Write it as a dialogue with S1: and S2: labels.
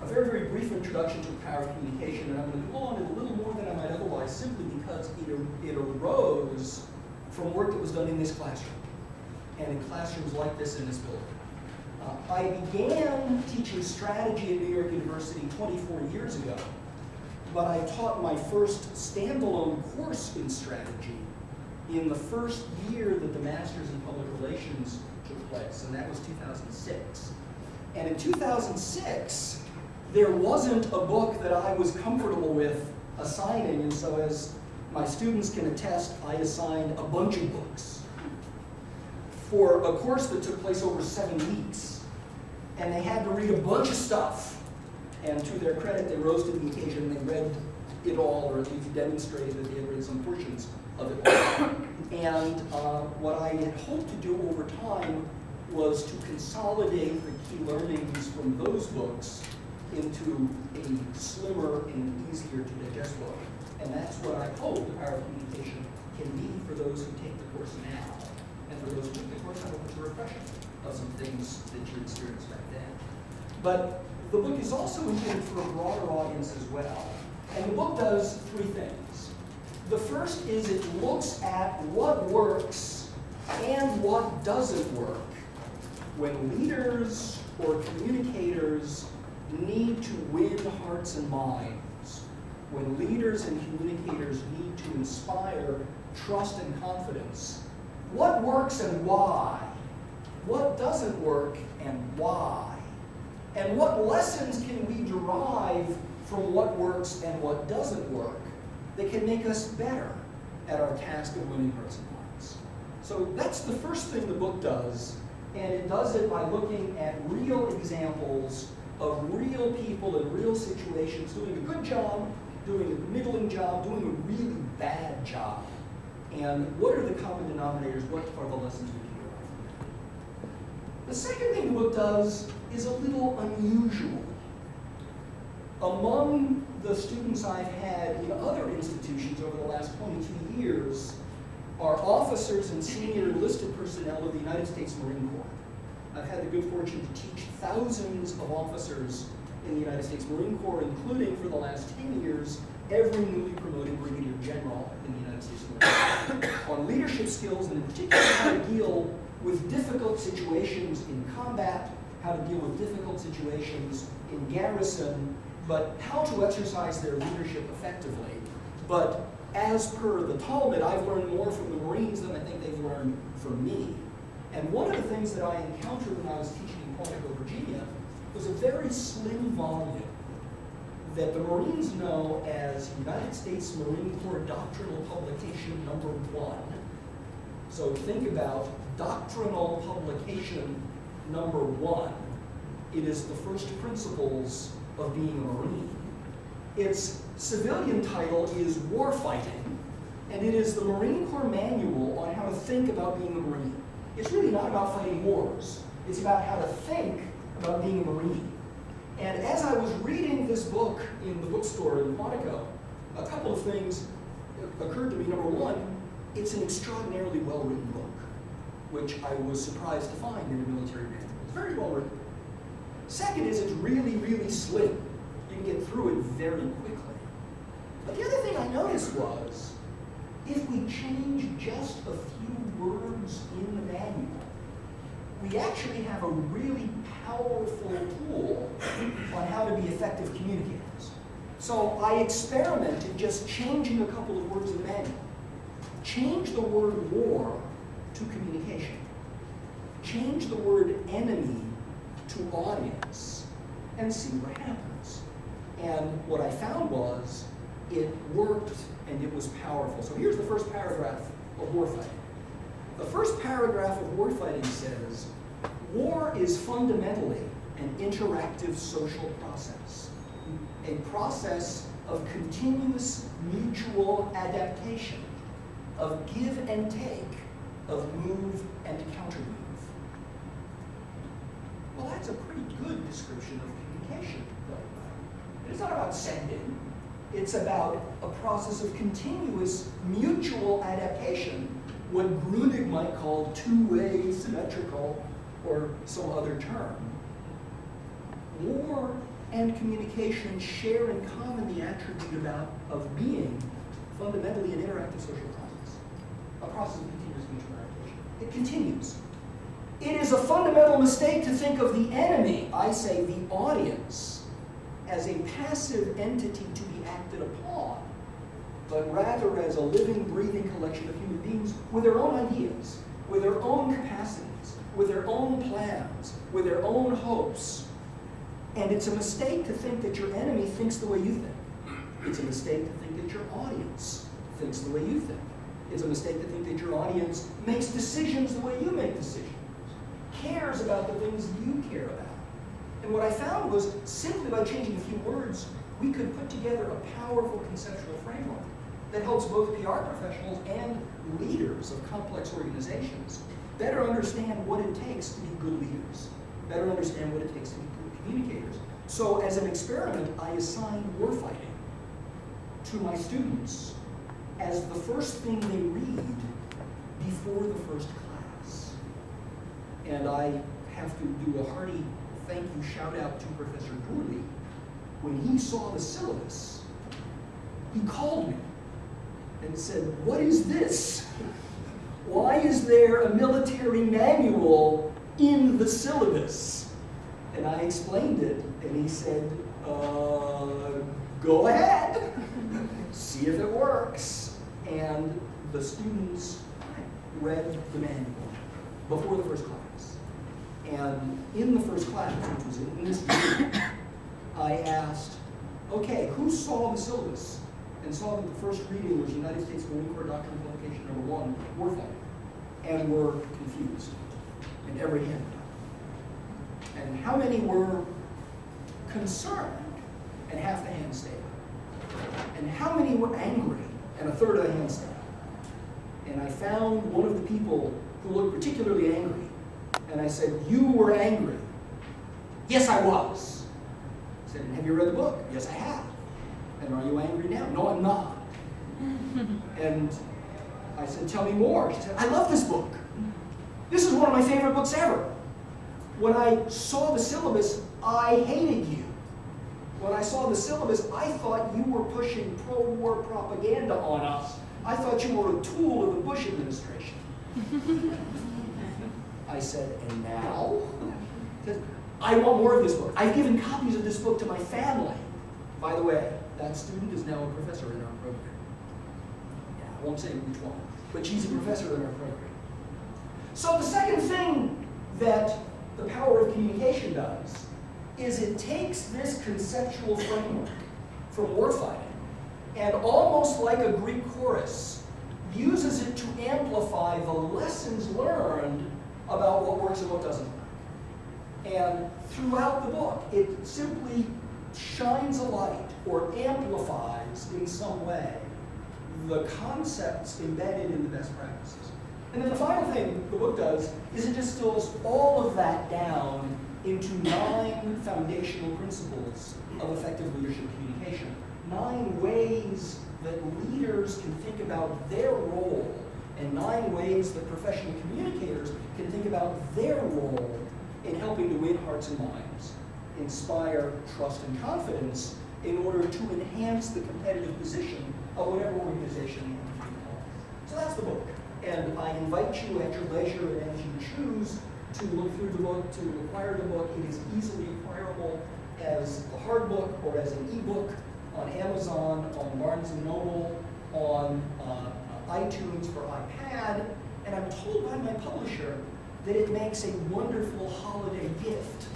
S1: a very, very brief introduction to the power of communication, and I'm going to go on it a little more than I might otherwise, simply because it arose from work that was done in this classroom, and in classrooms like this in this building. I began teaching strategy at New York University 24 years ago, but I taught my first standalone course in strategy in the first year that the Masters in Public Relations took place, and that was 2006. And in 2006, there wasn't a book that I was comfortable with assigning, and so as my students can attest, I assigned a bunch of books for a course that took place over 7 weeks. And they had to read a bunch of stuff. And to their credit, they rose to the occasion, they read it all, or at least demonstrated that they had read some portions of it all. And what I had hoped to do over time was to consolidate the key learnings from those books into a slimmer and easier to digest book. And that's what I hope the power of communication can be for those who take the course now. And for those who take the course, I hope it's a refresher of some things that you experienced back then. But the book is also intended for a broader audience as well. And the book does 3 things. The first is it looks at what works and what doesn't work when leaders or communicators need to win hearts and minds, when leaders and communicators need to inspire trust and confidence. What works and why? What doesn't work and why? And what lessons can we derive from what works and what doesn't work that can make us better at our task of winning hearts and minds? So that's the first thing the book does, and it does it by looking at real examples of real people in real situations doing a good job, doing a middling job, doing a really bad job. And what are the common denominators? What are the lessons we can derive from that? The second thing the book does is a little unusual. Among the students I've had in other institutions over the last 22 years are officers and senior enlisted personnel of the United States Marine Corps. I've had the good fortune to teach thousands of officers in the United States Marine Corps, including for the last 10 years, every newly promoted brigadier general in the United States Marine Corps, on leadership skills, and in particular how to deal with difficult situations in combat, how to deal with difficult situations in garrison, but how to exercise their leadership effectively. But as per the Talmud, I've learned more from the Marines than I think they've learned from me. And one of the things that I encountered when I was teaching in Quantico, Virginia, was a very slim volume that the Marines know as United States Marine Corps Doctrinal Publication number 1. So think about Doctrinal Publication number 1. It is the first principles of being a Marine. Its civilian title is Warfighting, and it is the Marine Corps manual on how to think about being a Marine. It's really not about fighting wars. It's about how to think about being a Marine. And as I was reading this book in the bookstore in Quantico, a couple of things occurred to me. Number one, it's an extraordinarily well-written book, which I was surprised to find in a military manual. It's very well written. Second is it's really, really slim. You can get through it very quickly. But the other thing I noticed was, if we change just a few words in the manual, we actually have a really powerful tool on how to be effective communicators. So I experimented just changing a couple of words in the manual. Change the word war to communication. Change the word enemy to audience, and see what happens. And what I found was, it worked and it was powerful. So here's the first paragraph of warfighting. The first paragraph of warfighting says, war is fundamentally an interactive social process, a process of continuous mutual adaptation, of give and take, of move and countermove. Well, that's a pretty good description of communication, though. It's not about sending. It's about a process of continuous mutual adaptation, what Grunig might call two-way symmetrical, or some other term. War and communication share in common the attribute of being fundamentally an interactive social process, a process of continuous mutual adaptation. It continues. It is a fundamental mistake to think of the enemy, I say the audience, as a passive entity to be acted upon, but rather as a living, breathing collection of human beings with their own ideas, with their own capacities, with their own plans, with their own hopes. And it's a mistake to think that your enemy thinks the way you think. It's a mistake to think that your audience thinks the way you think. It's a mistake to think that your audience makes decisions the way you make decisions, cares about the things you care about. And what I found was simply by changing a few words, we could put together a powerful conceptual framework that helps both PR professionals and leaders of complex organizations better understand what it takes to be good leaders, better understand what it takes to be good communicators. So as an experiment, I assigned warfighting to my students as the first thing they read before the first class. And I have to do a hearty thank you shout out to Professor Gourley. When he saw the syllabus, he called me and said, "What is this? Why is there a military manual in the syllabus?" And I explained it, and he said, "Go ahead, see if it works." And the students read the manual before the first class. And in the first class, which was in this year, I asked, okay, who saw the syllabus and saw that the first reading was United States Marine Corps Doctrine and Publication number 1, warfighting, and were confused, and every hand went up. And how many were concerned, and half the hand stayed up? And how many were angry, and a third of the hand stayed up? And I found one of the people who looked particularly angry, and I said, "You were angry." "Yes, I was." I said, "And have you read the book?" "Yes, I have." "And are you angry now?" "No, I'm not." And I said, "Tell me more." She said, "I love this book. This is one of my favorite books ever. When I saw the syllabus, I hated you. When I saw the syllabus, I thought you were pushing pro-war propaganda on us. I thought you were a tool of the Bush administration." I said, "And now?" She said, "I want more of this book. I've given copies of this book to my family." By the way, that student is now a professor in our program. Yeah, I won't say which one, but she's a professor in our program. So the second thing that the power of communication does is it takes this conceptual framework from warfighting and almost like a Greek chorus, uses it to amplify the lessons learned about what works and what doesn't work. And throughout the book, it simply shines a light or amplifies in some way the concepts embedded in the best practices. And then the final thing the book does is it distills all of that down into 9 foundational principles of effective leadership communication. 9 ways that leaders can think about their role, and 9 ways that professional communicators can think about their role in helping to win hearts and minds, inspire trust and confidence in order to enhance the competitive position of whatever organization you want to be called. So that's the book. And I invite you at your leisure and as you choose to look through the book, to acquire the book. It is easily acquirable as a hard book or as an ebook on Amazon, on Barnes & Noble, on iTunes for iPad, and I'm told by my publisher that it makes a wonderful holiday gift.